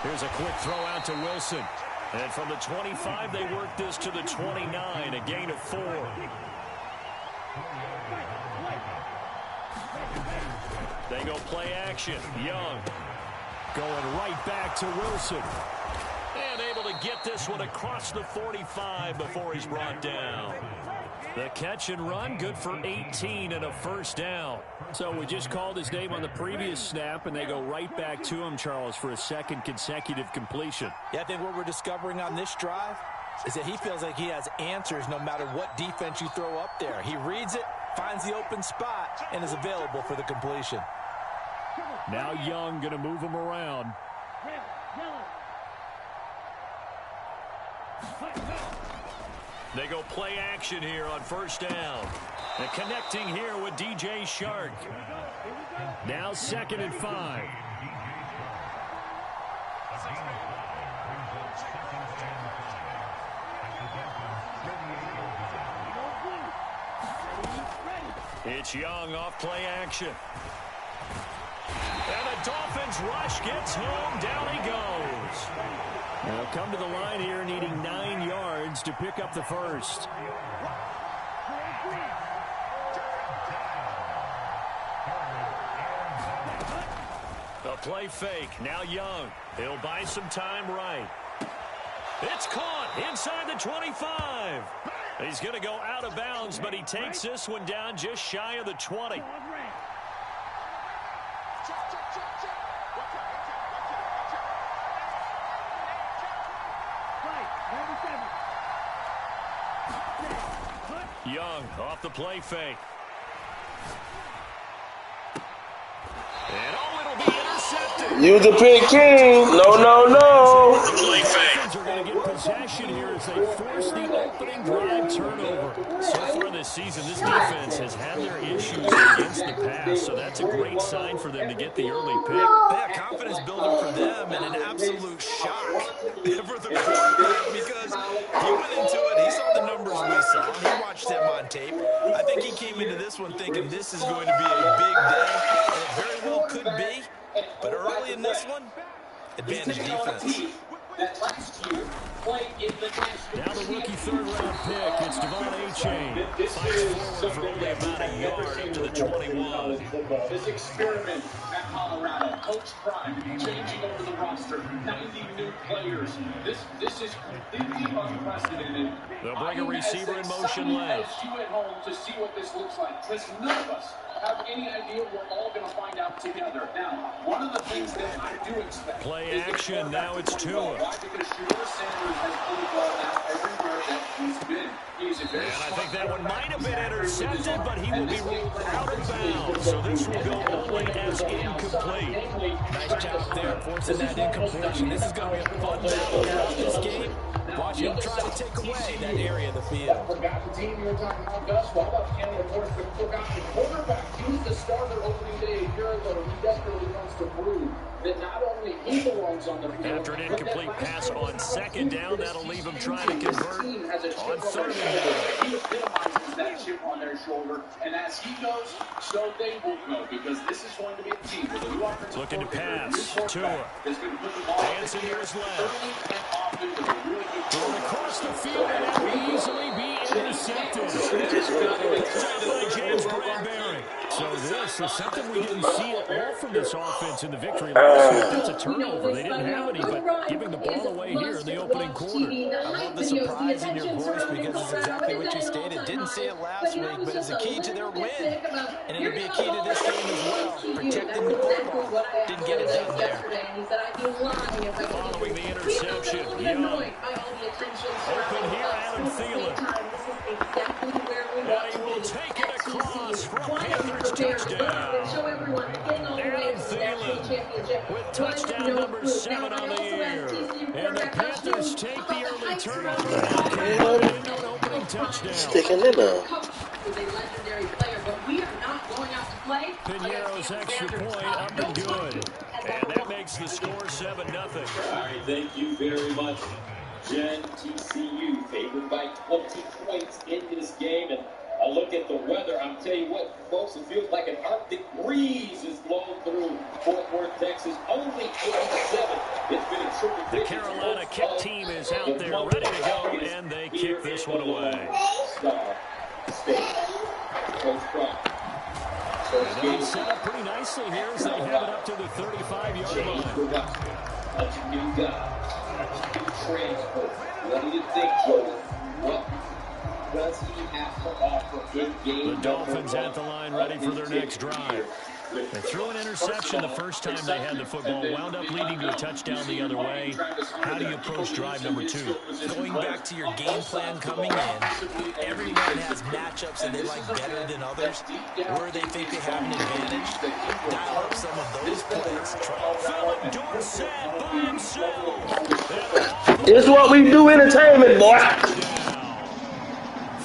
Here's a quick throw out to Wilson. And from the 25, they work this to the 29, a gain of 4. They go play action. Young going right back to Wilson. And able to get this one across the 45 before he's brought down. The catch and run, good for 18 and a first down. So we just called his name on the previous snap, and they go right back to him, Charles, for a second consecutive completion. Yeah, I think what we're discovering on this drive is that he feels like he has answers no matter what defense you throw up there. He reads it, finds the open spot, and is available for the completion. Now Young going to move him around. They go play action here on first down. And connecting here with DJ Shark. Now 2nd and 5. It's Young off play action. And the Dolphins rush gets home. Down he goes. They'll come to the line here needing 9 yards to pick up the first. A play fake. Now Young. He'll buy some time right. It's caught inside the 25. He's going to go out of bounds, but he takes this one down just shy of the 20. Young off the play fake. And it'll be intercepted. You the pick king. No, no, no. The play fake. Are going to get possession here as they force the opening drive turnover. So far this season, this defense has had their issues against the pass, so that's a great sign for them to get the early pick. They have confidence building for them and an absolute shock for the quarterback because he went into it. He saw the numbers we saw. He watched him on tape. I think he came into this one thinking this is going to be a big day, and it very well could be. But early in this one, advantage defense. That last year played in the now the rookie third-round pick. It's Devon A-Chain. Fights forward for only about a yard up to the 21. This experiment at Colorado, Coach Prime changing over the roster, 90 new players. This is completely unprecedented. They'll bring a receiver in motion left. You at home to see what this looks like, because none of us have any idea. We're all going to find out together. Now, one of the things that I do expect. Play action. Now it's Tua. Because Shedeur Sanders has played ball now everywhere that he's been. And I think that one might have been intercepted, but he will be ruled out of bounds. So this will go only as incomplete. Nice job there forcing that incompletion. This is going to be a fun battle throughout this game. Watch him try to take away that area of the field. Forgot the team you were talking about, Gus. Well, about Canada, of course, but forgot the quarterback. He was the starter opening day a year ago. He desperately wants to prove that not only he belongs on the field. After an incomplete pass on second down, that'll leave him trying to convert on third down. He epitomizes that chip on their shoulder, and as he goes, so they will go, because this is going to be a team with a new offensive looking to pass. Tua. Dancing to his left. Going across the field, and that will easily be intercepted. Picked by James Bradbury. So this is something we didn't see at all from this offense in the victory last week. That's a turnover. They didn't have any, but giving the ball away here in the opening quarter. I love the surprise in your voice because it's exactly what you stated. Didn't see it last week, but it's a key to their win. And it'll be a key to this game as well. Protecting the football. Didn't get it done there. Following the interception, Young. Open here, Adam Thielen. And he will take it across for a Panthers touchdown. Adam Thielen with touchdown number 7 on the year. And the Panthers take the early turnover into an opening touchdown. Sticking it up. Pinero's extra point up and good. And that makes the score 7-0. All right, thank you very much, Jen. TCU favored by 20 points in this game, and A look at the weather. I'm telling you what, folks, it feels like an Arctic breeze is blowing through Fort Worth, Texas. Only 87. It's been a triple The Carolina kick team is out there ready to go, and they kick this one away. And they've set up pretty nicely here as they have it up to the 35-yard line. A new guy, a new transfer. What do you think, Joey? What does he have to offer in game? The Dolphins at the line ready for their next drive. They threw an interception the first time they had the football, wound up leading to a touchdown the other way. How do you approach drive number 2? Going back to your game plan coming in, everyone has matchups that they like better than others, where they think they have an advantage. Dial up some of those plays. Philip Dorsett by himself. It's what we do, entertainment, boy.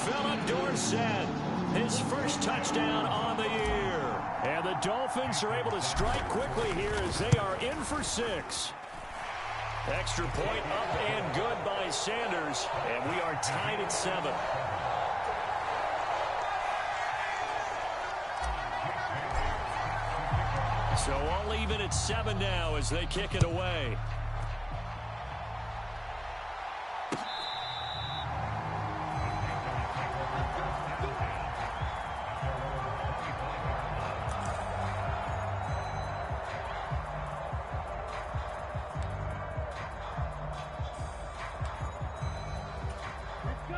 Philip Dorsett, his first touchdown on the year. And the Dolphins are able to strike quickly here as they are in for 6. Extra point up and good by Sanders. And we are tied at 7. So all even at 7 now as they kick it away.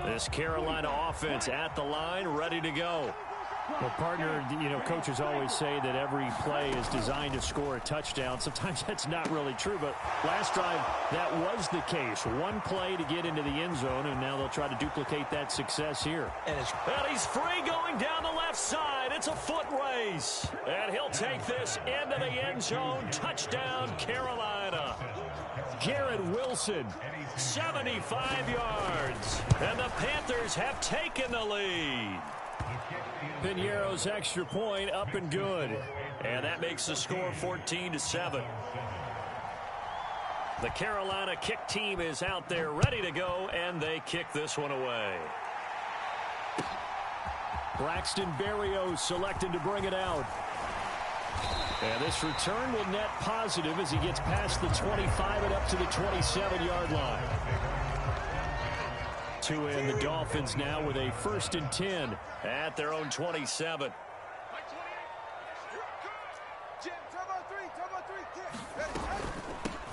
This Carolina offense at the line, ready to go. Well, partner, coaches always say that every play is designed to score a touchdown. Sometimes that's not really true, but last drive, that was the case. One play to get into the end zone, and now they'll try to duplicate that success here. And he's free going down the left side. It's a foot race. And he'll take this into the end zone. Touchdown, Carolina. Garrett Wilson, 75 yards. And the Panthers have taken the lead. Piñeiro's extra point up and good. And that makes the score 14-7. The Carolina kick team is out there ready to go, and they kick this one away. Braxton Berrios selected to bring it out. And this return will net positive as he gets past the 25 and up to the 27-yard line. To end the Dolphins now with a 1st and 10 at their own 27.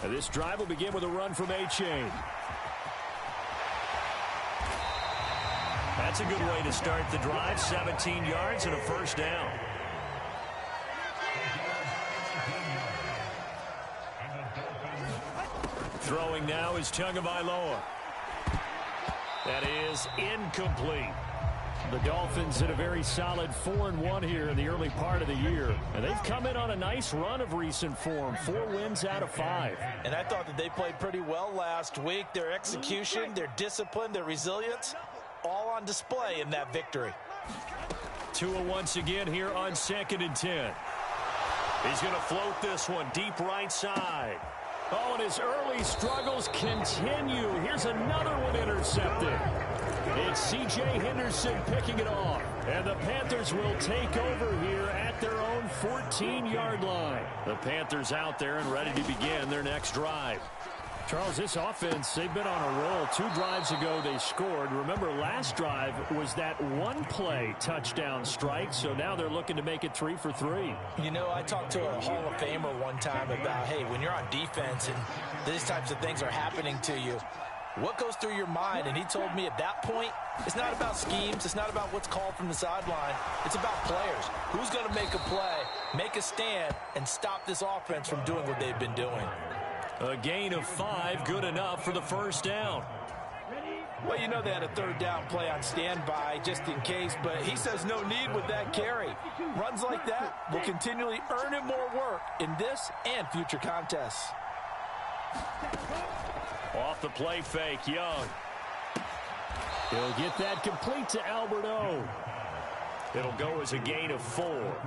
And this drive will begin with a run from A-Chain. That's a good way to start the drive. 17 yards and a 1st down. Throwing now is Tagovailoa. That is incomplete. The Dolphins had a very solid 4-1 here in the early part of the year. And they've come in on a nice run of recent form. 4 wins out of 5. And I thought that they played pretty well last week. Their execution, their discipline, their resilience, all on display in that victory. Tua once again here on 2nd and 10. He's going to float this one deep right side. Oh, and his early struggles continue. Here's another one intercepted. It's C.J. Henderson picking it off. And the Panthers will take over here at their own 14-yard line. The Panthers out there and ready to begin their next drive. Charles, this offense, they've been on a roll. 2 drives ago, they scored. Remember, last drive was that one-play touchdown strike, so now they're looking to make it 3 for 3. You know, I talked to a Hall of Famer one time about, hey, when you're on defense and these types of things are happening to you, what goes through your mind? And he told me at that point, it's not about schemes. It's not about what's called from the sideline. It's about players. Who's going to make a play, make a stand, and stop this offense from doing what they've been doing? A gain of 5, good enough for the 1st down. Well, you know they had a 3rd down play on standby just in case, but he says no need with that carry. Runs like that will continually earn him more work in this and future contests. Off the play fake, Young. He'll get that complete to Albert O. It'll go as a gain of 4,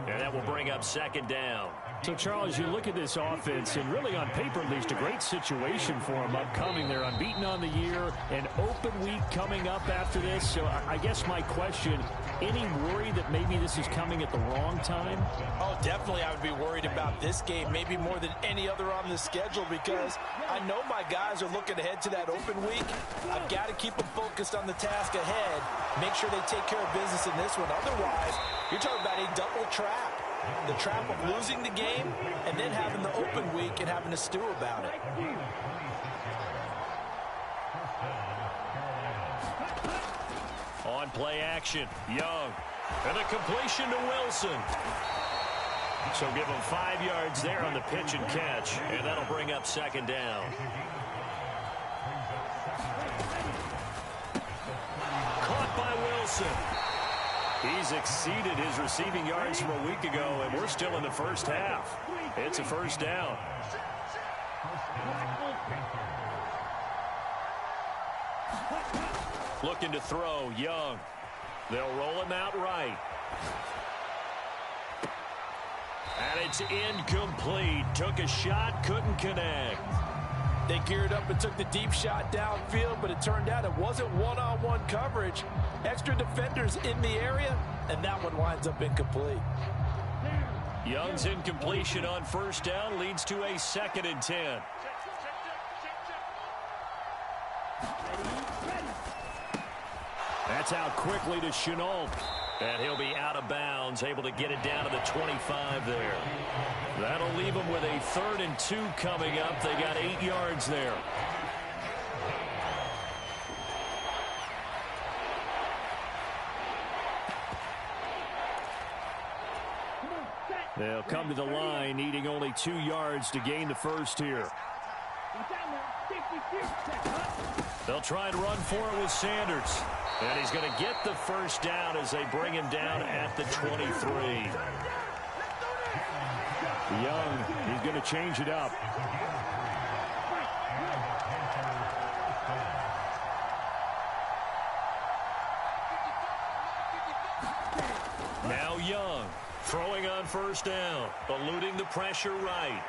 and that will bring up second down. So, Charles, you look at this offense, and really on paper at least, a great situation for them upcoming. They're unbeaten on the year, an open week coming up after this. So I guess my question, any worry that maybe this is coming at the wrong time? Oh, definitely I would be worried about this game, maybe more than any other on the schedule, because I know my guys are looking ahead to that open week. I've got to keep them focused on the task ahead, make sure they take care of business in this one. Otherwise, you're talking about a double trap. The trap of losing the game and then having the open week and having to stew about it. On play action, Young. And a completion to Wilson. So give him 5 yards there on the pitch and catch, and that'll bring up second down. Caught by Wilson. He's exceeded his receiving yards from a week ago, and we're still in the first half. It's a first down. Looking to throw, Young. They'll roll him out right. And it's incomplete. Took a shot, couldn't connect. They geared up and took the deep shot downfield, but it turned out it wasn't one-on-one coverage. Extra defenders in the area, and that one winds up incomplete. Young's incompletion on first down leads to a 2nd and 10. That's out quickly to Chenault. And he'll be out of bounds, able to get it down to the 25 there. That'll leave them with a 3rd and 2 coming up. They got 8 yards there. They'll come to the line, needing only 2 yards to gain the first here. They'll try and run for it with Sanders. And he's going to get the first down as they bring him down at the 23. Young, he's going to change it up. Now Young, throwing on first down, eluding the pressure right.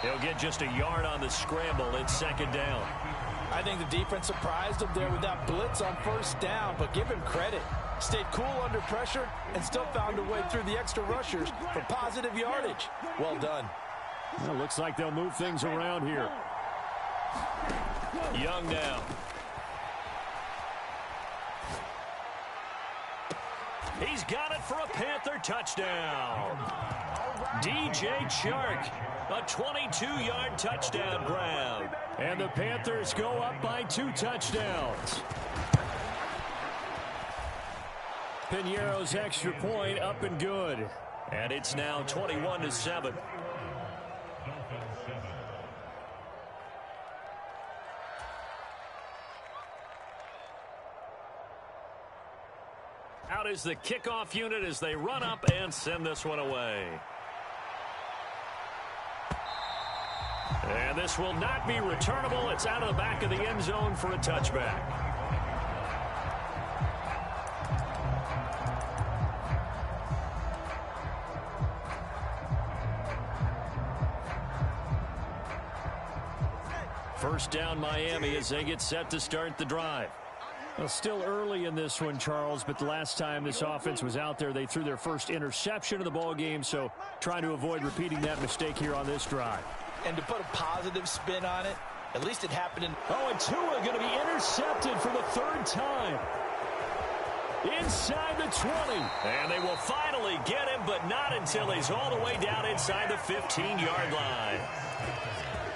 He'll get just a yard on the scramble. It's second down. I think the defense surprised him there with that blitz on first down, but give him credit. Stayed cool under pressure and still found a way through the extra rushers for positive yardage. Well done. Well, looks like they'll move things around here. Young now. He's got it for a Panther touchdown. DJ Chark, a 22-yard touchdown grab. And the Panthers go up by 2 touchdowns. Piñeiro's extra point up and good. And it's now 21-7. Out is the kickoff unit as they run up and send this one away. And this will not be returnable. It's out of the back of the end zone for a touchback. First down Miami as they get set to start the drive. Well, still early in this one, Charles, but the last time this offense was out there, they threw their first interception of the ball game, so trying to avoid repeating that mistake here on this drive. And to put a positive spin on it, at least it happened in... Oh, and Tua going to be intercepted for the 3rd time. Inside the 20. And they will finally get him, but not until he's all the way down inside the 15-yard line.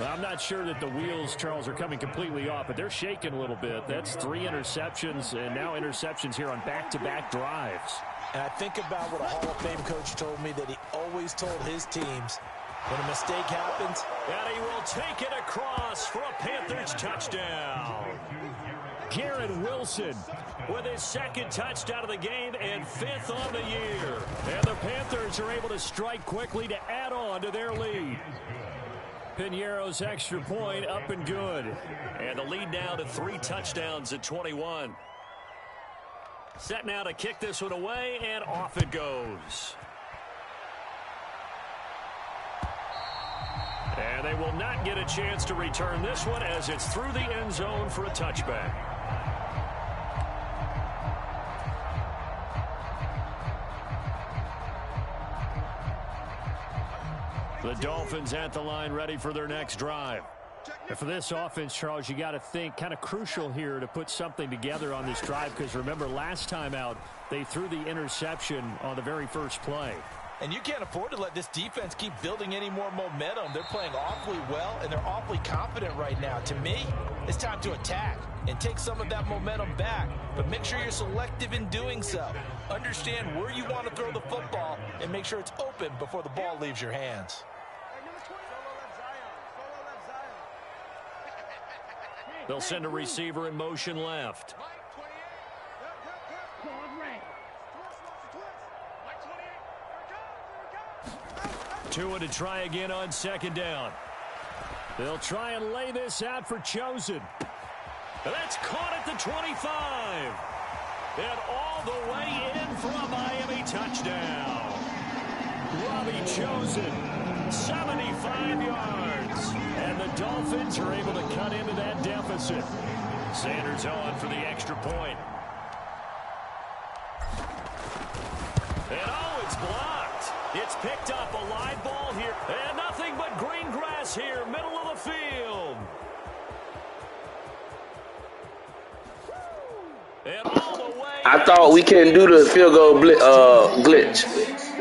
Well, I'm not sure that the wheels, Charles, are coming completely off, but they're shaking a little bit. That's 3 interceptions, and now interceptions here on back-to-back drives. And I think about what a Hall of Fame coach told me, that he always told his teams, when a mistake happens... And he will take it across for a Panthers touchdown. Garrett Wilson with his 2nd touchdown of the game and 5th on the year. And the Panthers are able to strike quickly to add on to their lead. Piñeiro's extra point up and good. And the lead now to 3 touchdowns at 21. Set now to kick this one away, and off it goes. And they will not get a chance to return this one as it's through the end zone for a touchback. The Dolphins at the line ready for their next drive. And for this offense, Charles, you got to think kind of crucial here to put something together on this drive because remember last time out they threw the interception on the very first play. And you can't afford to let this defense keep building any more momentum. They're playing awfully well, and they're awfully confident right now. To me, it's time to attack and take some of that momentum back. But make sure you're selective in doing so. Understand where you want to throw the football and make sure it's open before the ball leaves your hands. They'll send a receiver in motion left. Tua to try again on second down. They'll try and lay this out for Chosen. That's caught at the 25. And all the way in for a Miami touchdown. Robbie Chosen, 75 yards. And the Dolphins are able to cut into that deficit. Sanders on for the extra point. And oh, it's blocked. It's picked up, a live ball here. And nothing but green grass here, middle of the field. And all the way. I thought we couldn't do the field goal glitch.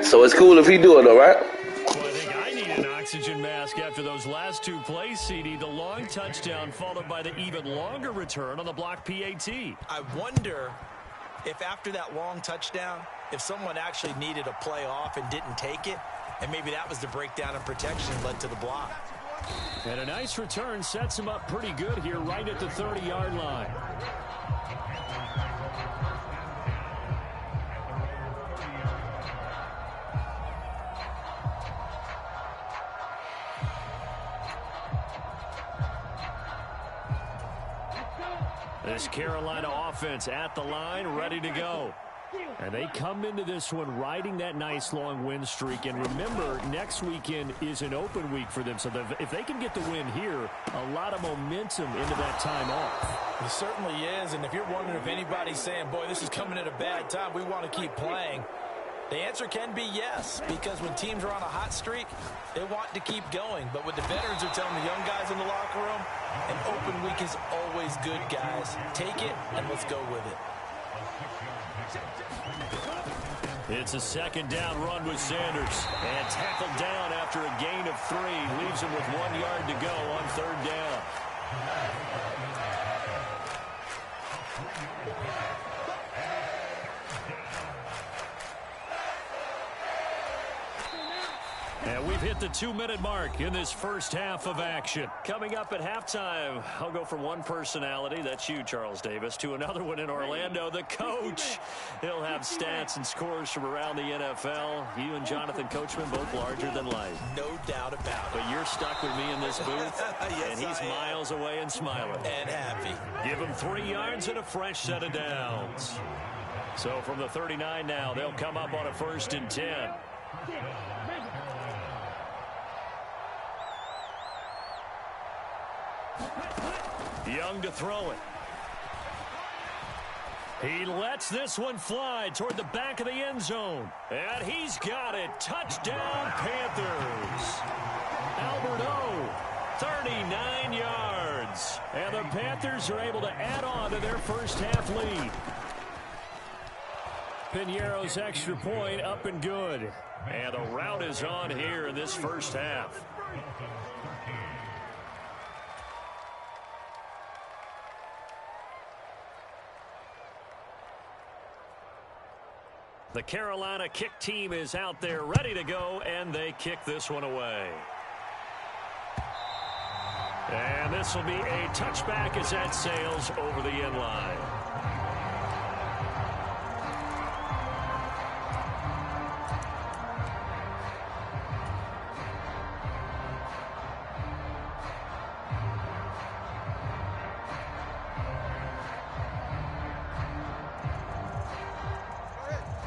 So it's cool if he do it, all right? Well, I think I need an oxygen mask after those last two plays, CD. The long touchdown followed by the even longer return on the block PAT. I wonder if after that long touchdown, if someone actually needed a play off and didn't take it, and maybe that was the breakdown in protection led to the block. And a nice return sets him up pretty good here right at the 30-yard line. This Carolina offense at the line, ready to go. And they come into this one riding that nice long win streak. And remember, next weekend is an open week for them. So if they can get the win here, a lot of momentum into that time off. It certainly is. And if you're wondering if anybody's saying, boy, this is coming at a bad time, we want to keep playing, the answer can be yes, because when teams are on a hot streak, they want to keep going. But what the veterans are telling the young guys in the locker room, an open week is always good, guys. Take it, and let's go with it. It's a second down run with Sanders. And tackled down after a gain of 3. Leaves him with 1 yard to go on third down. And we've hit the 2-minute mark in this first half of action. Coming up at halftime, I'll go from one personality, that's you, Charles Davis, to another one in Orlando, the coach. He'll have stats and scores from around the NFL. You and Jonathan Coachman both larger than life. No doubt about it. But you're stuck with me in this booth, Yes, and he's miles away and smiling. And happy. Give him 3 yards and a fresh set of downs. So from the 39 now, they'll come up on a 1st and 10. Young to throw it. He lets this one fly toward the back of the end zone. And he's got it. Touchdown, Panthers. Albert O, 39 yards. And the Panthers are able to add on to their first half lead. Piñeiro's extra point up and good. And the route is on here in this first half. The Carolina kick team is out there ready to go, and they kick this one away. And this will be a touchback as that sails over the end line.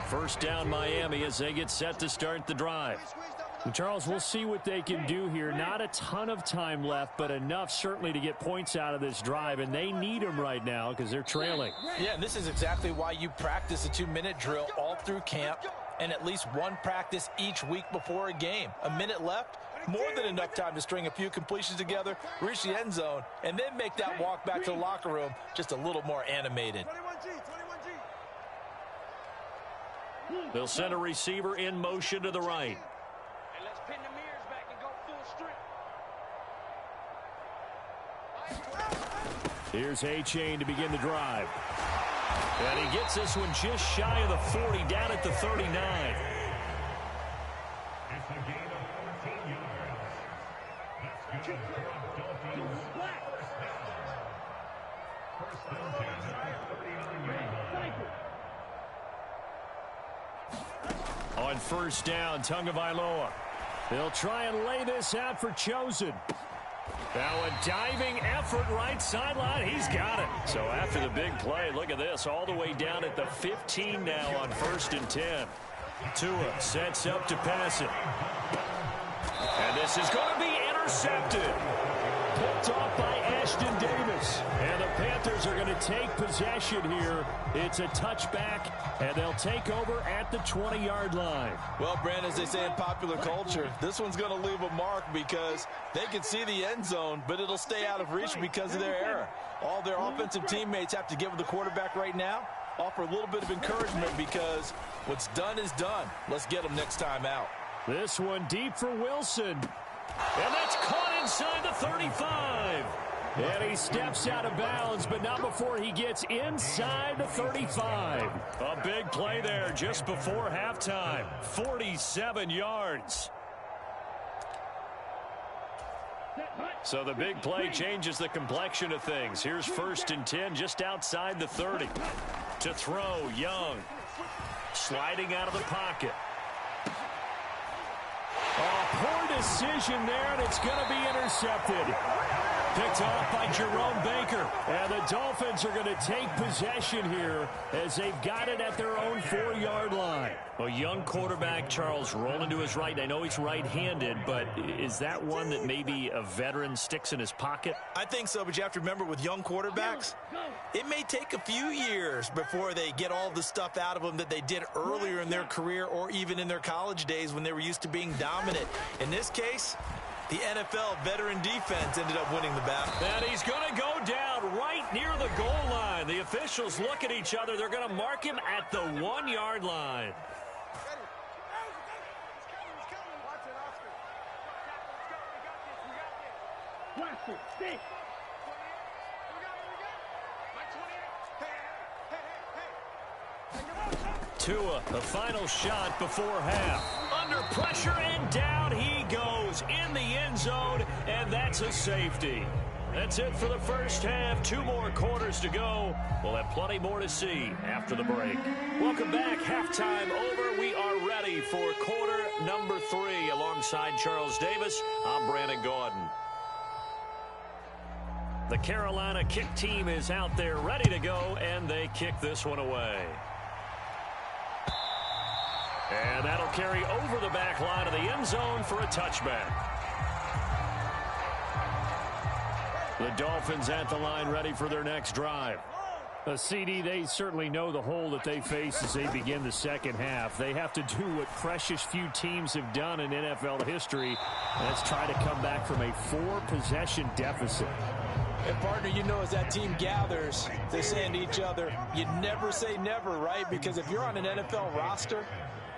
First down Miami as they get set to start the drive. And Charles, we'll see what they can do here. Not a ton of time left, but enough certainly to get points out of this drive, and they need them right now because they're trailing. Yeah, and this is exactly why you practice a 2-minute drill all through camp and at least one practice each week before a game. A minute left, more than enough time to string a few completions together, reach the end zone, and then make that walk back to the locker room just a little more animated. They'll send a receiver in motion to the right. And let's pin the mirrors back and go full strength. Here's A-Chain to begin the drive. And he gets this one just shy of the 40, down at the 39. It's a gain of 14 yards. That's good for the Dolphins. First down at the 39 yard line. On first down, Tagovailoa. They'll try and lay this out for Chosen. Now a diving effort right sideline. He's got it. So after the big play, look at this. All the way down at the 15 now on 1st and 10. Tua sets up to pass it. And this is going to be intercepted. Picked off by Ashton Davis. And the Panthers are going to take possession here. It's a touchback, and they'll take over at the 20-yard line. Well, Brandon, as they say in popular culture, this one's going to leave a mark because they can see the end zone, but it'll stay out of reach because of their error. All their offensive teammates have to give the quarterback right now, offer a little bit of encouragement because what's done is done. Let's get them next time out. This one deep for Wilson. And that's caught inside the 35. And he steps out of bounds, but not before he gets inside the 35. A big play there just before halftime. 47 yards. So the big play changes the complexion of things. Here's 1st and 10 just outside the 30. To throw, Young. Sliding out of the pocket. Oh, poor decision there, and it's going to be intercepted. Picked off by Jerome Baker. And the Dolphins are going to take possession here as they've got it at their own 4-yard line. A young quarterback, Charles, rolling to his right. I know he's right-handed, but is that one that maybe a veteran sticks in his pocket? I think so, but you have to remember with young quarterbacks, it may take a few years before they get all the stuff out of them that they did earlier in their career or even in their college days when they were used to being dominant. In this case, the NFL veteran defense ended up winning the battle. And he's going to go down right near the goal line. The officials look at each other. They're going to mark him at the 1-yard line. Tua, the final shot before half. Under pressure and down he goes in the end zone, and that's a safety. That's it for the first half. 2 more quarters to go. We'll have plenty more to see after the break. Welcome back. Halftime over. We are ready for quarter number 3. Alongside Charles Davis, I'm Brandon Gordon. The Carolina kick team is out there ready to go, and they kick this one away. And that'll carry over the back line of the end zone for a touchback. The Dolphins at the line ready for their next drive. CD, they certainly know the hole that they face as they begin the second half. They have to do what precious few teams have done in NFL history. Let's try to come back from a 4-possession deficit. And, partner, you know, as that team gathers, they're saying to each other, you never say never, right? Because if you're on an NFL roster,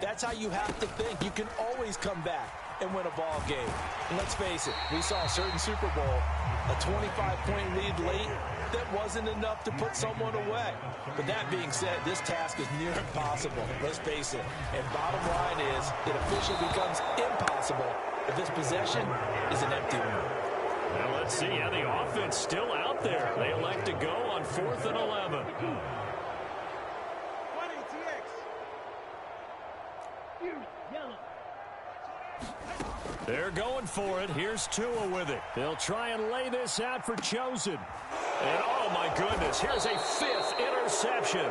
that's how you have to think. You can always come back and win a ball game. And let's face it, we saw a certain Super Bowl, a 25-point lead late that wasn't enough to put someone away. But that being said, this task is near impossible. Let's face it. And bottom line is, it officially becomes impossible if this possession is an empty one. Well, let's see. Yeah, the offense still out there. They elect to go on 4th and 11. They're going for it. Here's Tua with it. They'll try and lay this out for Chosen. And, oh, my goodness, here's a 5th interception.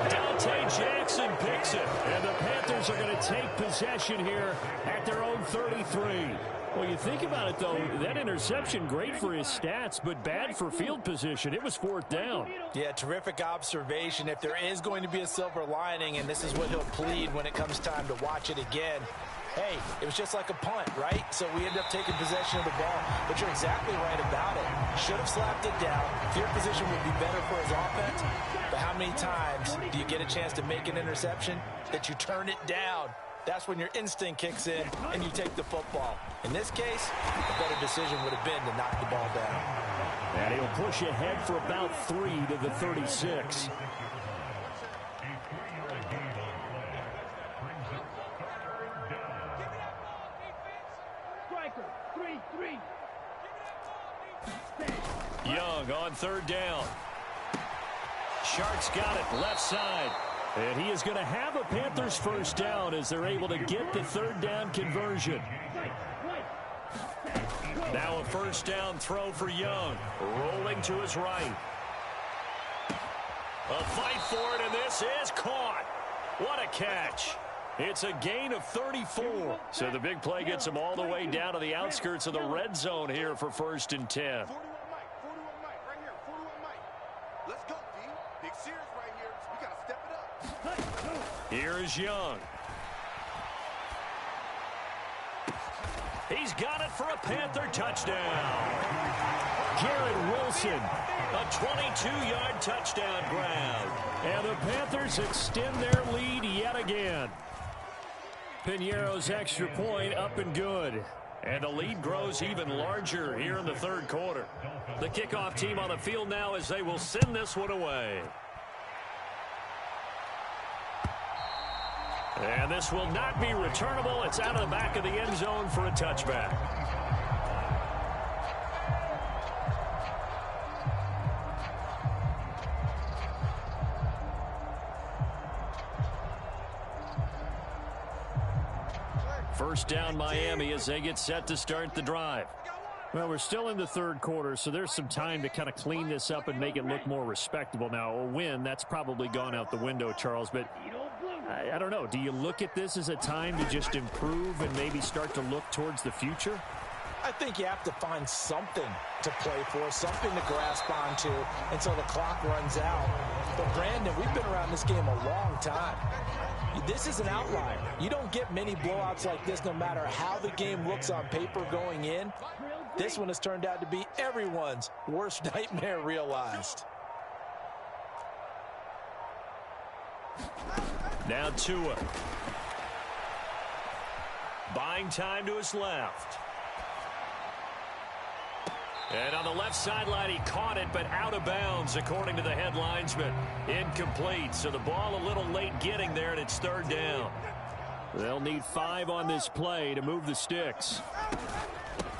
Dante Jackson picks it. And the Panthers are going to take possession here at their own 33. Well, you think about it, though, that interception, great for his stats, but bad for field position. It was 4th down. Yeah, terrific observation. If there is going to be a silver lining, and this is what he'll plead when it comes time to watch it again, hey, it was just like a punt, right? So we end up taking possession of the ball. But you're exactly right about it. Should have slapped it down. Field position would be better for his offense. But how many times do you get a chance to make an interception that you turn it down? That's when your instinct kicks in and you take the football. In this case, a better decision would have been to knock the ball down. And he'll push ahead for about 3 to the 36. Young on 3rd down. Shark's got it left side. And he is going to have a Panthers 1st down as they're able to get the 3rd down conversion. Now a 1st down throw for Young. Rolling to his right. A fight for it, and this is caught. What a catch. It's a gain of 34. So the big play gets him all the way down to the outskirts of the red zone here for 1st and 10. 41 Mike, right here, 41 Mike. Let's go, D. Big Sears right here. We got to step it up. Here is Young. He's got it for a Panther touchdown. Garrett Wilson, a 22-yard touchdown grab. And the Panthers extend their lead yet again. Piñeiro's extra point up and good. And the lead grows even larger here in the 3rd quarter. The kickoff team on the field now as they will send this one away. And this will not be returnable. It's out of the back of the end zone for a touchback. First down Miami as they get set to start the drive. Well, we're still in the 3rd quarter, so there's some time to kind of clean this up and make it look more respectable. Now, a win, that's probably gone out the window, Charles, but I don't know. Do you look at this as a time to just improve and maybe start to look towards the future? I think you have to find something to play for, something to grasp onto until the clock runs out. But, Brandon, we've been around this game a long time. This is an outlier. You don't get many blowouts like this no matter how the game looks on paper going in. This one has turned out to be everyone's worst nightmare realized. Now Tua. Buying time to his left. And on the left sideline, he caught it, but out of bounds, according to the head linesman. Incomplete, so the ball a little late getting there, and it's 3rd down. They'll need 5 on this play to move the sticks.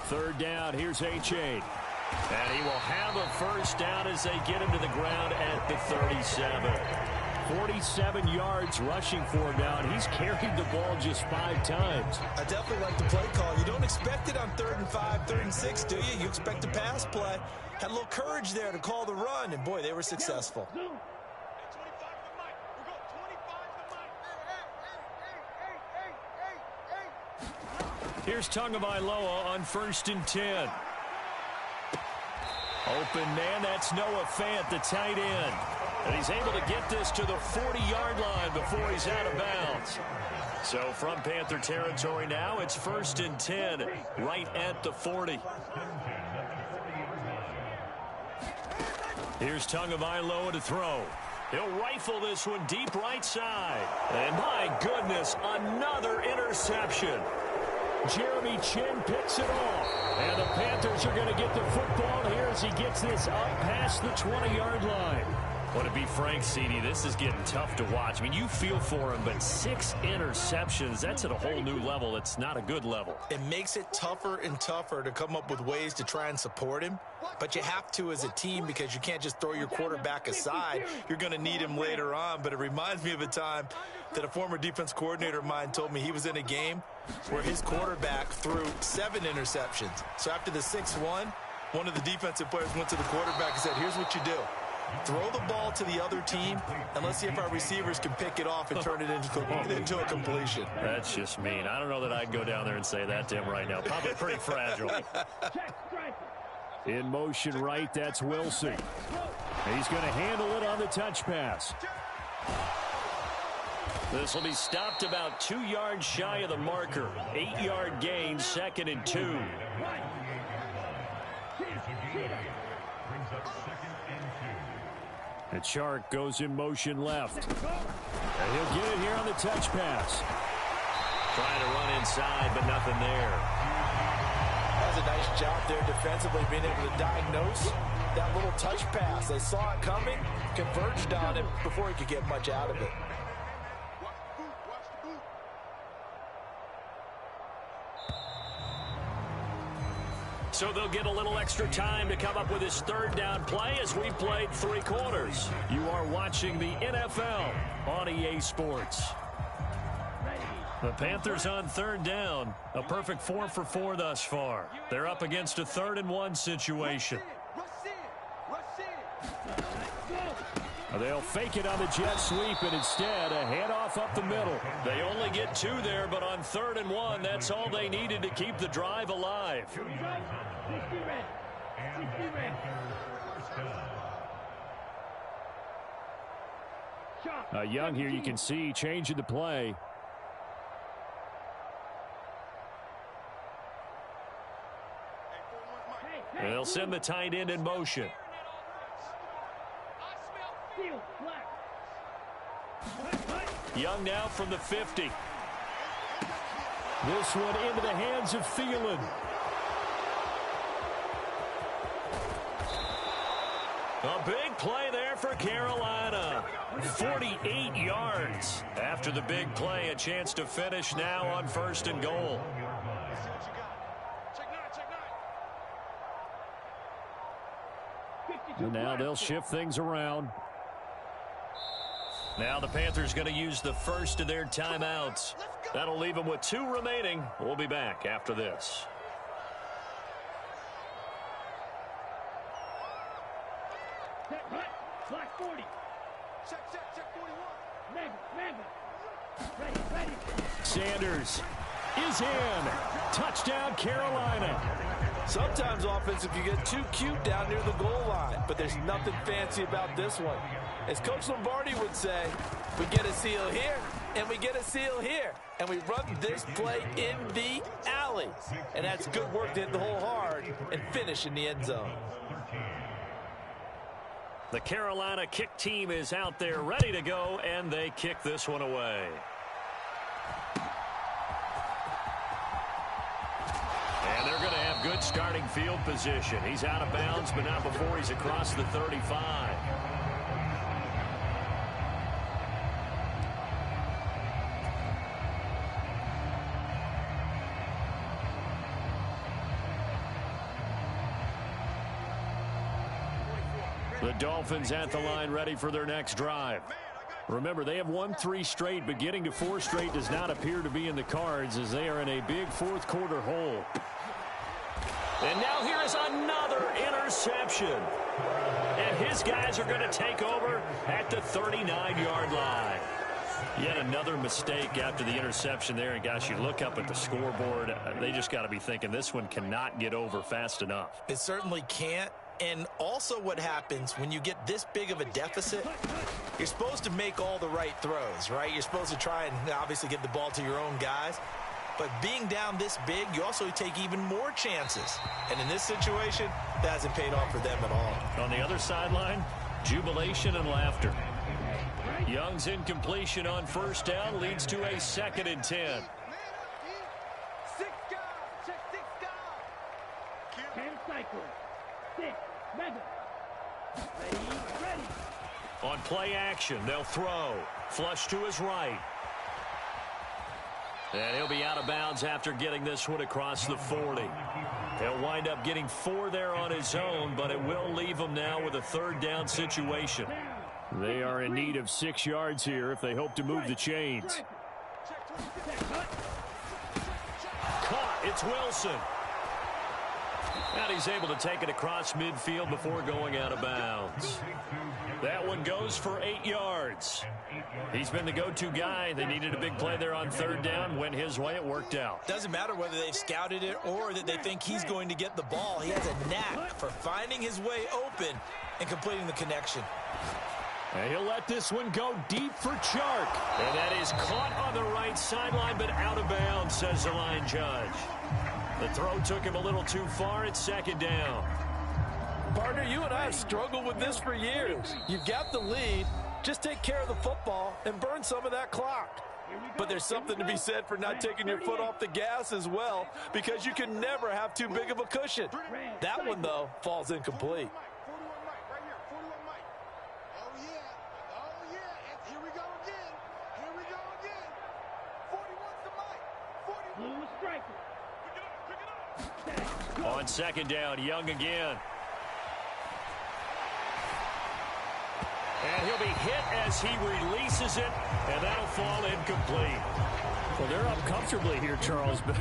3rd down, here's H.A. And he will have a 1st down as they get him to the ground at the 37. 47 yards rushing for him now, and he's carried the ball just 5 times. I definitely like the play call. You don't expect it on 3rd and 5, 3rd and 6, do you? You expect a pass play. Had a little courage there to call the run, and boy, they were successful. Here's Tagovailoa on 1st and 10. Open man, that's Noah Fant, the tight end. And he's able to get this to the 40-yard line before he's out of bounds. So from Panther territory now, it's 1st and 10, right at the 40. Here's Tagovailoa to throw. He'll rifle this one deep right side. And my goodness, another interception. Jeremy Chin picks it off. And the Panthers are going to get the football here as he gets this up past the 20-yard line. Well, to be frank, CD, this is getting tough to watch. I mean, you feel for him, but 6 interceptions, that's at a whole new level. It's not a good level. It makes it tougher and tougher to come up with ways to try and support him, but you have to as a team because you can't just throw your quarterback aside. You're going to need him later on, but it reminds me of a time that a former defense coordinator of mine told me he was in a game where his quarterback threw 7 interceptions. So after the 6-1, one of the defensive players went to the quarterback and said, here's what you do. Throw the ball to the other team, and let's see if our receivers can pick it off and turn it into a completion. That's just mean. I don't know that I'd go down there and say that to him right now. Probably pretty fragile. In motion right, that's Wilson. He's going to handle it on the touch pass. This will be stopped about 2 yards shy of the marker. 8-yard gain, 2nd and 2. And Chark goes in motion left. And he'll get it here on the touch pass. Trying to run inside, but nothing there. That's a nice job there defensively, being able to diagnose that little touch pass. They saw it coming, converged on it before he could get much out of it. So they'll get a little extra time to come up with his 3rd down play as we played 3 quarters. You are watching the NFL on EA Sports. The Panthers on 3rd down. A perfect 4 for 4 thus far. They're up against a 3rd and 1 situation. They'll fake it on the jet sweep, and instead a handoff up the middle. They only get 2 there, but on 3rd and 1, that's all they needed to keep the drive alive. Young here, you can see changing the play. They'll send the tight end in motion. Young now from the 50. This one into the hands of Thielen. A big play there for Carolina. 48 yards. After the big play, a chance to finish now on 1st and goal. And now they'll shift things around. Now the Panthers going to use the first of their timeouts. That'll leave them with 2 remaining. We'll be back after this. Black 40. Check 41. Ready. Sanders is in. Touchdown, Carolina. Sometimes offense, if you get too cute down near the goal line, but there's nothing fancy about this one. As Coach Lombardi would say, we get a seal here, and we get a seal here, and we run this play in the alley. And that's good work to hit the hole hard and finish in the end zone. The Carolina kick team is out there ready to go, and they kick this one away. And they're going to have good starting field position. He's out of bounds, but not before he's across the 35. The Dolphins at the line ready for their next drive. Remember, they have won 3 straight, but getting to 4 straight does not appear to be in the cards as they are in a big 4th quarter hole. And now here is another interception. And his guys are going to take over at the 39-yard line. Yet another mistake after the interception there. And, gosh, you look up at the scoreboard. They just got to be thinking this one cannot get over fast enough. It certainly can't. And also what happens when you get this big of a deficit, you're supposed to make all the right throws, right? You're supposed to try and obviously get the ball to your own guys. But being down this big, you also take even more chances. And in this situation, that hasn't paid off for them at all. On the other sideline, jubilation and laughter. Young's incompletion on 1st down leads to a 2nd and 10. 6 guys. Check 6 guys. 10 cycles. 6. Mega. Ready. On play action, they'll throw. Flush to his right. And he'll be out of bounds after getting this one across the 40. He'll wind up getting 4 there on his own, but it will leave him now with a third down situation. They are in need of 6 yards here if they hope to move the chains. Caught. It's Wilson. And he's able to take it across midfield before going out of bounds. That one goes for 8 yards. He's been the go-to guy. They needed a big play there on third down. Went his way. It worked out. Doesn't matter whether they've scouted it or that they think he's going to get the ball. He has a knack for finding his way open and completing the connection. And he'll let this one go deep for Chark. And that is caught on the right sideline, but out of bounds, says the line judge. The throw took him a little too far. It's second down. Partner, you and I have struggled with this for years. You've got the lead. Just take care of the football and burn some of that clock. But there's something to be said for not taking your foot off the gas as well, because you can never have too big of a cushion. That one, though, falls incomplete. On second down, Young again. And he'll be hit as he releases it, and that'll fall incomplete. Well, they're up comfortably here, Charles, but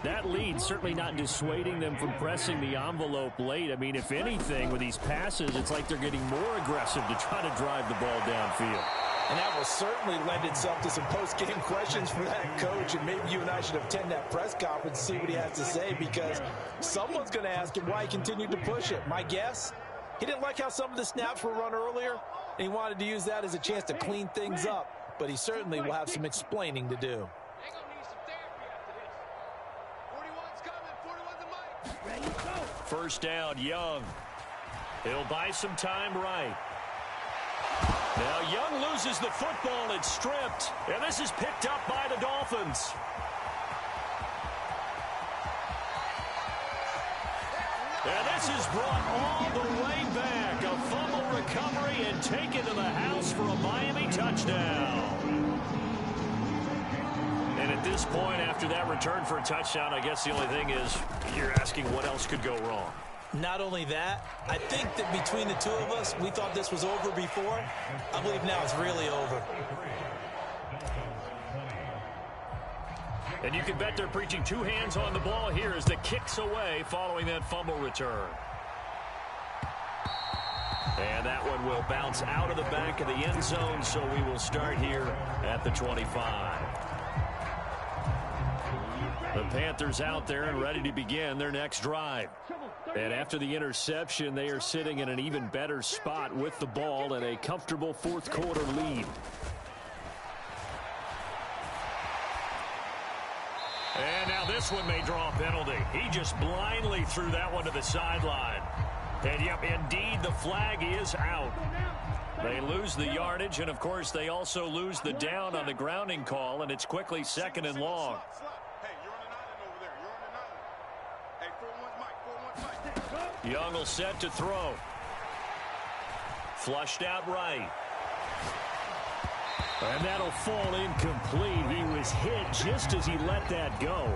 that lead certainly not dissuading them from pressing the envelope late. I mean, if anything, with these passes, it's like they're getting more aggressive to try to drive the ball downfield. And that will certainly lend itself to some post-game questions for that coach. And maybe you and I should attend that press conference and see what he has to say, because someone's going to ask him why he continued to push it. My guess, he didn't like how some of the snaps were run earlier, and he wanted to use that as a chance to clean things up. But he certainly will have some explaining to do. First down, Young. He'll buy some time right. Now Young loses the football. It's stripped. And this is picked up by the Dolphins. And this is brought all the way back. A fumble recovery and taken to the house for a Miami touchdown. And at this point, after that return for a touchdown, I guess the only thing is you're asking what else could go wrong. Not only that, I think that between the two of us, we thought this was over before. I believe now it's really over. And you can bet they're preaching 2 hands on the ball here as the kick's away following that fumble return. And that one will bounce out of the back of the end zone, so we will start here at the 25. The Panthers out there and ready to begin their next drive. And after the interception, they are sitting in an even better spot with the ball and a comfortable fourth quarter lead. And now this one may draw a penalty. He just blindly threw that one to the sideline. And yep, indeed, the flag is out. They lose the yardage, and of course, they also lose the down on the grounding call, and it's quickly second and long. Young will set to throw. Flushed out right. And that'll fall incomplete. He was hit just as he let that go.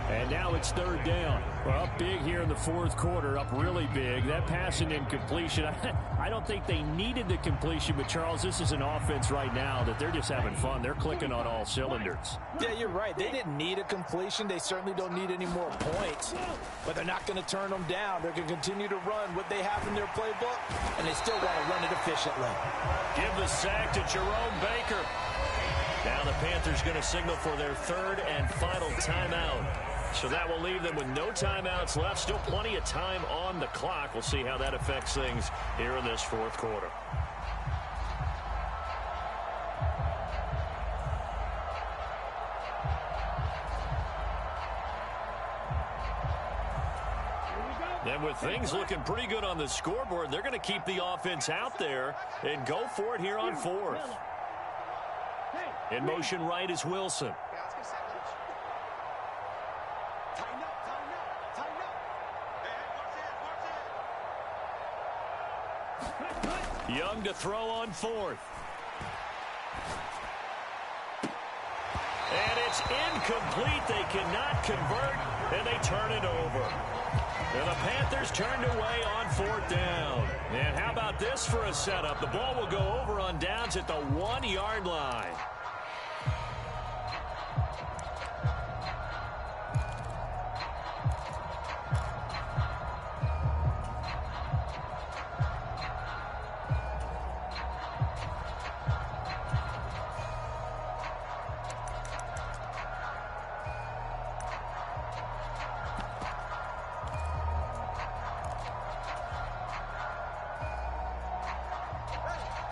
And now it's third down. Well, up big here in the fourth quarter, up really big. That pass and incompletion, I don't think they needed the completion, but Charles, this is an offense right now that they're just having fun. They're clicking on all cylinders. Yeah, you're right. They didn't need a completion. They certainly don't need any more points. But they're not going to turn them down. They're going to continue to run what they have in their playbook, and they still want to run it efficiently. Give the sack to Jerome Baker. Now the Panthers going to signal for their third and final timeout. So that will leave them with no timeouts left. Still plenty of time on the clock. We'll see how that affects things here in this fourth quarter. And with things looking pretty good on the scoreboard, they're going to keep the offense out there and go for it here on fourth. In motion right is Wilson. Young to throw on fourth. And it's incomplete. They cannot convert, and they turn it over. And the Panthers turned away on fourth down. And how about this for a setup? The ball will go over on downs at the 1-yard line.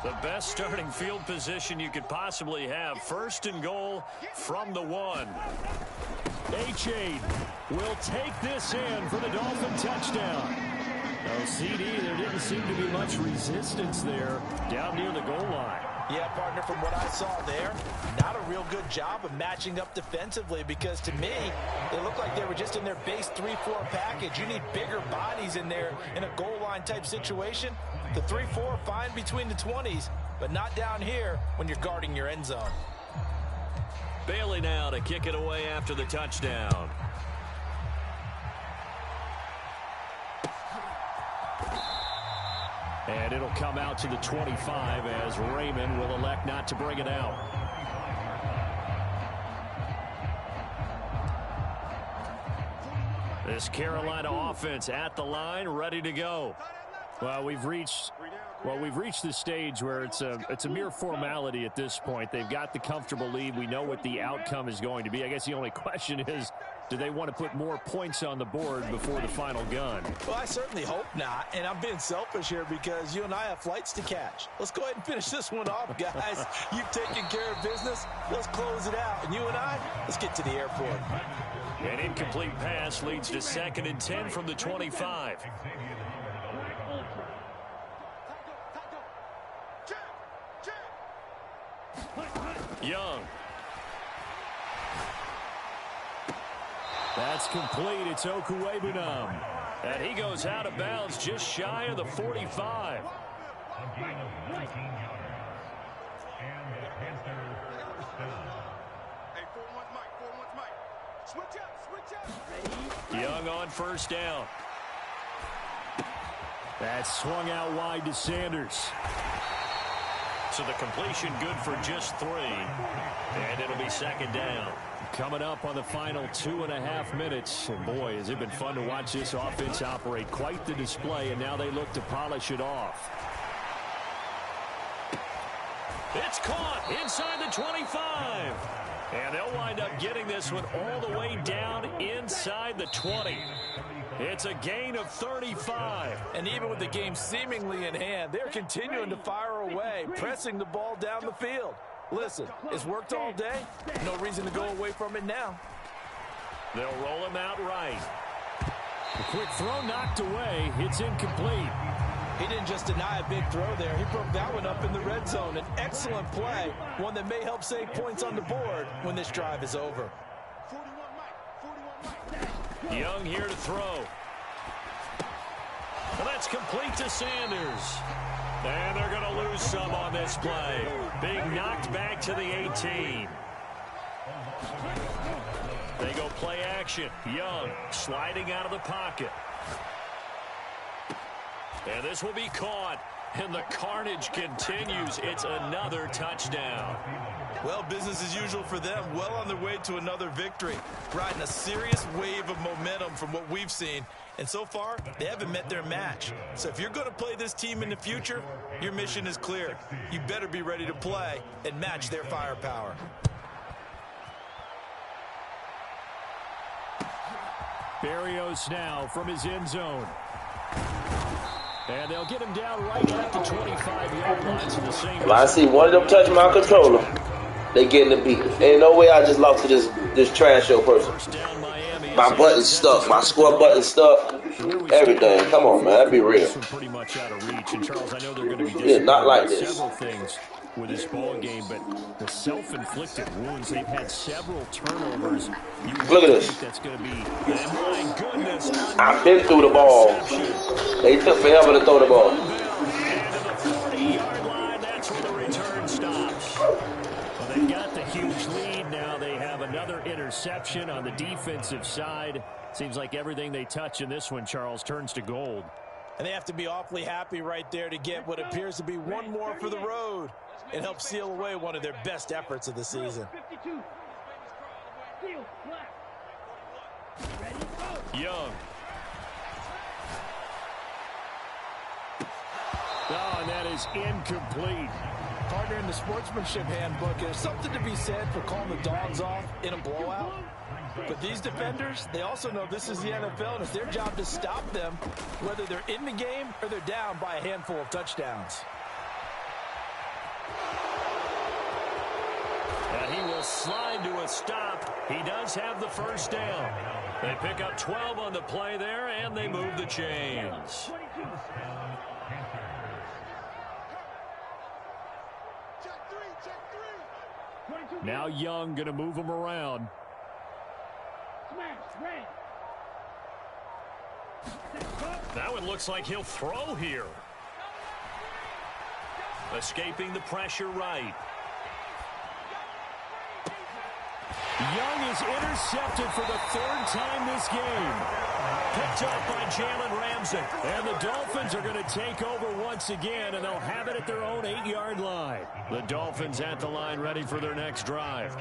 The best starting field position you could possibly have. First and goal from the 1. H-8 will take this in for the Dolphin touchdown. No, CD, there didn't seem to be much resistance there down near the goal line. Yeah, partner, from what I saw there, not a real good job of matching up defensively because to me, it looked like they were just in their base 3-4 package. You need bigger bodies in there in a goal line type situation. The 3-4 fine between the 20s, but not down here when you're guarding your end zone. Bailey now to kick it away after the touchdown. And it'll come out to the 25 as Raymond will elect not to bring it out. This Carolina offense at the line, ready to go. Well, we've reached the stage where it's a mere formality at this point. They've got the comfortable lead. We know what the outcome is going to be. I guess the only question is, do they want to put more points on the board before the final gun? Well, I certainly hope not, and I'm being selfish here because you and I have flights to catch. Let's go ahead and finish this one off, guys. You've taken care of business. Let's close it out, and you and I, let's get to the airport. An incomplete pass leads to 2nd and 10 from the 25. Young. That's complete. It's Okuwebunam. And he goes out of bounds just shy of the 45. A gain of 19 yards. And the Panthers first down. Hey, 4-1's Mike. 4-1's Mike. Switch up. Switch up. Young on first down. That's swung out wide to Sanders. So the completion good for just 3. And it'll be 2nd down. Coming up on the final 2.5 minutes. And boy, has it been fun to watch this offense operate. Quite the display, and now they look to polish it off. It's caught inside the 25. And they'll wind up getting this one all the way down inside the 20. It's a gain of 35. And even with the game seemingly in hand, they're continuing to fire away, pressing the ball down the field. Listen, it's worked all day. No reason to go away from it now. They'll roll him out right. A quick throw knocked away. It's incomplete. He didn't just deny a big throw there. He broke that one up in the red zone. An excellent play, one that may help save points on the board when this drive is over. 41 Mike. 41 Mike. Young here to throw. And that's complete to Sanders. And they're going to lose some on this play. Being knocked back to the 18. They go play action. Young sliding out of the pocket. And this will be caught. And the carnage continues. It's another touchdown. Well, business as usual for them. Well on their way to another victory. Riding a serious wave of momentum from what we've seen. And so far, they haven't met their match. So if you're going to play this team in the future, your mission is clear. You better be ready to play and match their firepower. Berrios now from his end zone. And they'll get him down right at the 25-yard line to the same. If I see one of them touch my controller, they getting the beat. Ain't no way I just lost to this trash show person. My button's stuck. My score button's stuck. Everything. Come on, man. That'd be real. Pretty much out of reach. And Charles, I know they're going to be disappointed not like this. Several things with this ball game, but the self-inflicted wounds, they've had several turnovers. Look at this. That's going to be, and my goodness. I've been through the ball. They took forever to throw the ball. interception on the defensive side. Seems like everything they touch in this one, Charles, turns to gold. And they have to be awfully happy right there to get what appears to be one more for the road and help seal away one of their best efforts of the season. Young. Oh, and that is incomplete. Partner, in the sportsmanship handbook, there's something to be said for calling the dogs off in a blowout. But these defenders, they also know this is the NFL, and it's their job to stop them, whether they're in the game or they're down by a handful of touchdowns. And he will slide to a stop. He does have the first down. They pick up 12 on the play there, and they move the chains. Now Young going to move him around. That one looks like he'll throw here. Escaping the pressure right. Young is intercepted for the third time this game. Picked up by Jalen Ramsey. And the Dolphins are going to take over once again, and they'll have it at their own 8-yard line. The Dolphins at the line ready for their next drive.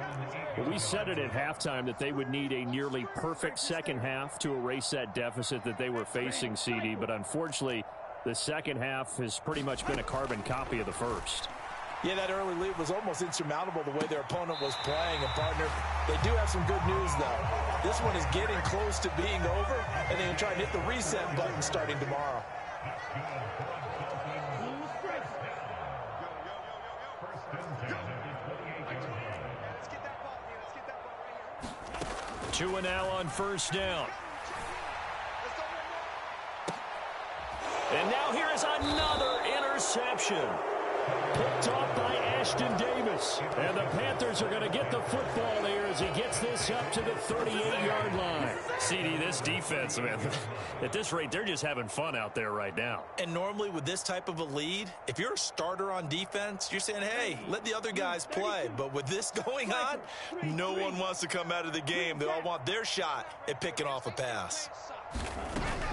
Well, we said it at halftime that they would need a nearly perfect second half to erase that deficit that they were facing, CD. But unfortunately, the second half has pretty much been a carbon copy of the first. Yeah, that early lead was almost insurmountable the way their opponent was playing. And, partner, they do have some good news, though. This one is getting close to being over, and they can try and hit the reset button starting tomorrow. Two and now on first down. And now here is another interception. Picked off by Ashton Davis. And the Panthers are going to get the football here as he gets this up to the 38-yard line. CD, this defense, man, at this rate, they're just having fun out there right now. And normally with this type of a lead, if you're a starter on defense, you're saying, hey, let the other guys play. But with this going on, no one wants to come out of the game. They all want their shot at picking off a pass.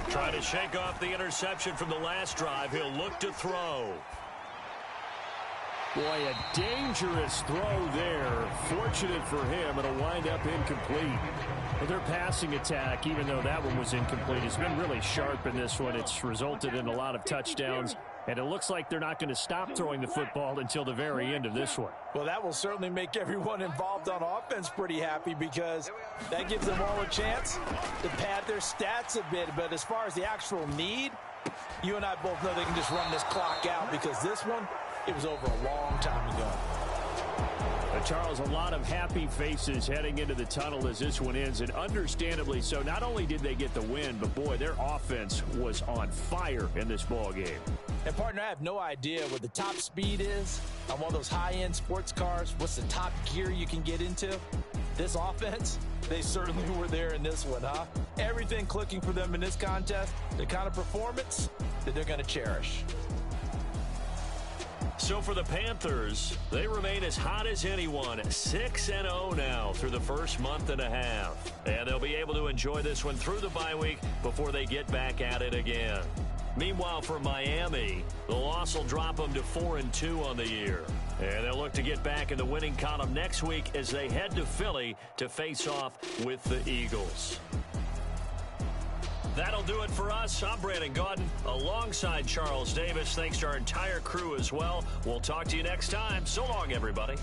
Trying to shake off the interception from the last drive. He'll look to throw. Boy, a dangerous throw there. Fortunate for him, it'll wind up incomplete. But their passing attack, even though that one was incomplete, has been really sharp in this one. It's resulted in a lot of touchdowns, and it looks like they're not going to stop throwing the football until the very end of this one. Well, that will certainly make everyone involved on offense pretty happy because that gives them all a chance to pad their stats a bit. But as far as the actual need, you and I both know they can just run this clock out because this one, it was over a long time ago. Charles, a lot of happy faces heading into the tunnel as this one ends, and understandably so. Not only did they get the win, but boy, their offense was on fire in this ball game. And partner, I have no idea what the top speed is on one of those high-end sports cars. What's the top gear you can get into? This offense, they certainly were there in this one, huh? Everything clicking for them in this contest, the kind of performance that they're going to cherish. So for the Panthers, they remain as hot as anyone, 6-0 now through the first month and a half. And they'll be able to enjoy this one through the bye week before they get back at it again. Meanwhile, for Miami, the loss will drop them to 4-2 on the year. And they'll look to get back in the winning column next week as they head to Philly to face off with the Eagles. That'll do it for us. I'm Brandon Gaudin alongside Charles Davis. Thanks to our entire crew as well. We'll talk to you next time. So long, everybody.